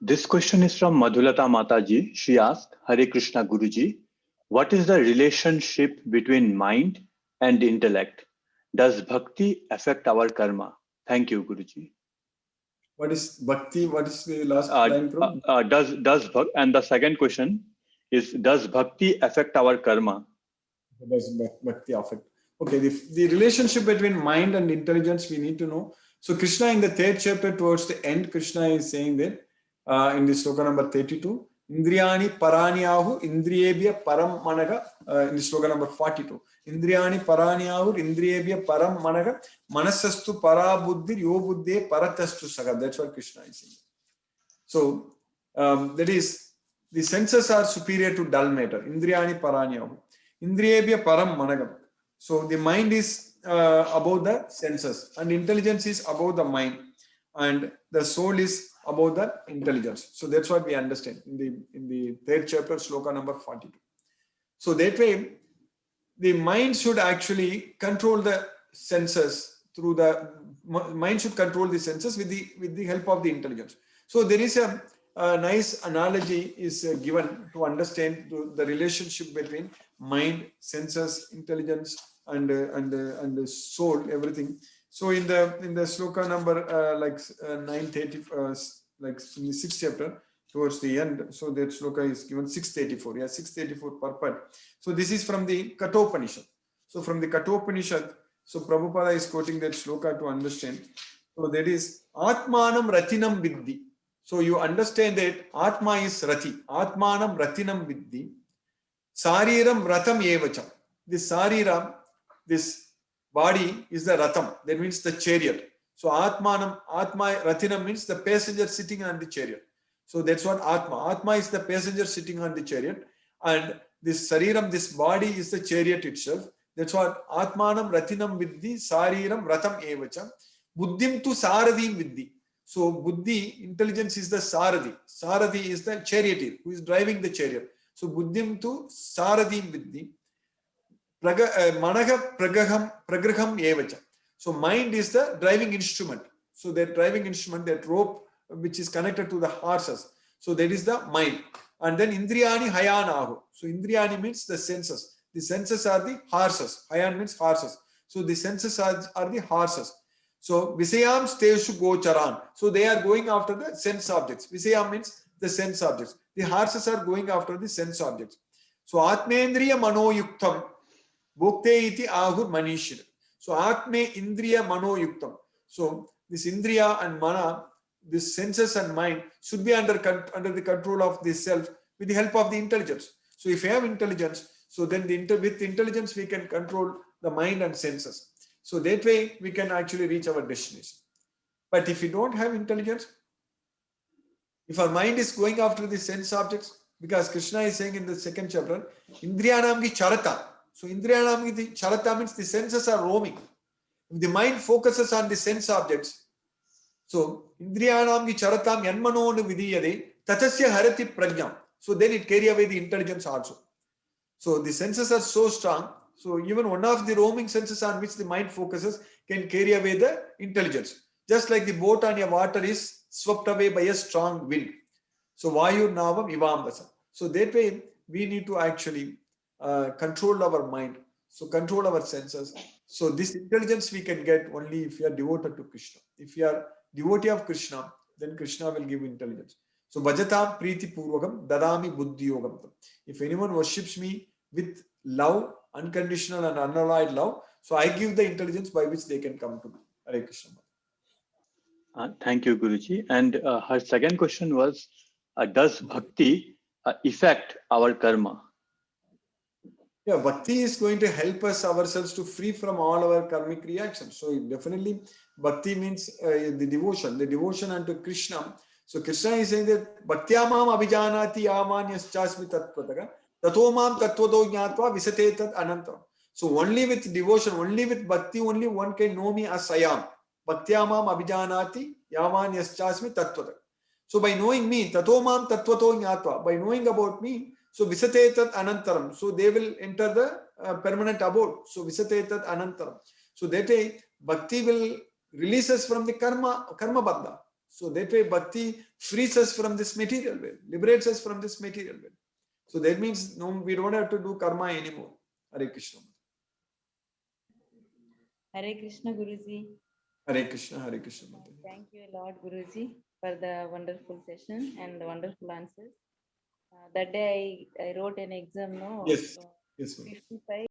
This question is from Madhulata Mataji. She asked, Hare Krishna Guruji, what is the relationship between mind and intellect? Does bhakti affect our karma? Thank you, Guruji. What is bhakti? What is the last line from? And the second question is, does bhakti affect our karma? Does bhakti affect? Okay, the relationship between mind and intelligence we need to know. So Krishna in the third chapter towards the end, Krishna is saying that in the sloka number 32, Indriyani paraniyahu indriyebhya param managa, in the sloka number 42, Indriyani paraniyahu indriyebhya param managa manasastu para buddhir yo buddhe paratastu saga. That's what Krishna is saying. So that is, the senses are superior to dull matter. Indriyani paraniyahu. Indriyebhya param managam. So the mind is above the senses, and intelligence is above the mind, and the soul is above the intelligence. So that's what we understand in the third chapter, sloka number 42. So that way, the mind should actually control the senses through the mind should control the senses with the help of the intelligence. So there is a nice analogy is given to understand the relationship between mind, senses, intelligence, and the soul, everything. So in the sloka number 930, like in the sixth chapter towards the end, so that sloka is given 634. Yeah, 634 per part. So this is from the Kathopanishad. So from the Kathopanishad, so Prabhupada is quoting that sloka to understand. So that is Atmanam Ratinam Viddhi. So you understand that Atma is Rati. Atmanam Ratinam Viddhi. Sariram Ratam Evacham. This Sariram, this body is the Ratam. That means the chariot. So Atma Ratinam means the passenger sitting on the chariot. So that's what Atma. Atma is the passenger sitting on the chariot. And this Sariram, this body is the chariot itself. That's what Atmanam Ratinam Viddhi. Sariram Ratam Evacham. Buddhim tu Saradim Viddhi. So buddhi, intelligence is the saradi. Saradi is the charioteer who is driving the chariot. So buddhim tu saradim viddhi. Managa pragraham evacha. So mind is the driving instrument. So that driving instrument, that rope which is connected to the horses. So that is the mind. And then indriyani hayanahu. So indriyani means the senses. The senses are the horses. Hayan means horses. So the senses are the horses. So Visayam Steshu Gocharan. So they are going after the sense objects. Visayam means the sense objects. The horses are going after the sense objects. So Atmendriya Manoyuktam Bhokte iti Ahur Manishir. So Atme Indriya Manoyuktam. So this Indriya and Mana, this senses and mind should be under the control of the self with the help of the intelligence. So if you have intelligence, so then with intelligence we can control the mind and senses. So that way we can actually reach our destination. But if we don't have intelligence, if our mind is going after the sense objects, because Krishna is saying in the second chapter, Indriyanam ki charata. So Indriyanam ki charata means the senses are roaming. If the mind focuses on the sense objects, so Indriyanam ki charatam yanmano vidiyade tatasya harati prajnam. So then it carry away the intelligence also. So the senses are so strong. So even one of the roaming senses on which the mind focuses can carry away the intelligence. Just like the boat on your water is swept away by a strong wind. So Vayu Navam Ivambasa. So that way we need to actually control our mind. So control our senses. So this intelligence we can get only if you are devoted to Krishna. If you are devotee of Krishna, then Krishna will give intelligence. So Bhajatam Priti Purvakam Dadami Buddhi Yogam. If anyone worships me with love, unconditional and unalloyed love, so I give the intelligence by which they can come to me. Hare Krishna. Thank you, Guruji. And her second question was, does bhakti affect our karma? Yeah, bhakti is going to help us ourselves to free from all our karmic reactions. So definitely bhakti means the devotion unto Krishna. So Krishna is saying that bhaktyamam abhijanati yamanyaschasmi tattvataga tatomam tattvado jnatva visate tat anantam. So only with devotion, only with bhakti, only one can know me as I am. Bhaktyamam abhijanati yamanyaschasmi tattvataga. So by knowing me, tatomam tattvato jnatva, by knowing about me, so visatetat anantaram. So they will enter the permanent abode. So visatetat anantaram. So that way, bhakti will release us from the karma bandha. So that way bhakti frees us from this material world, liberates us from this material world. So that means no, we don't have to do karma anymore. Hare Krishna. Hare Krishna, Guruji. Hare Krishna, Hare Krishna. Thank you a lot, Guruji, for the wonderful session and the wonderful answers. That day I wrote an exam, no? Yes, yes, ma'am. 55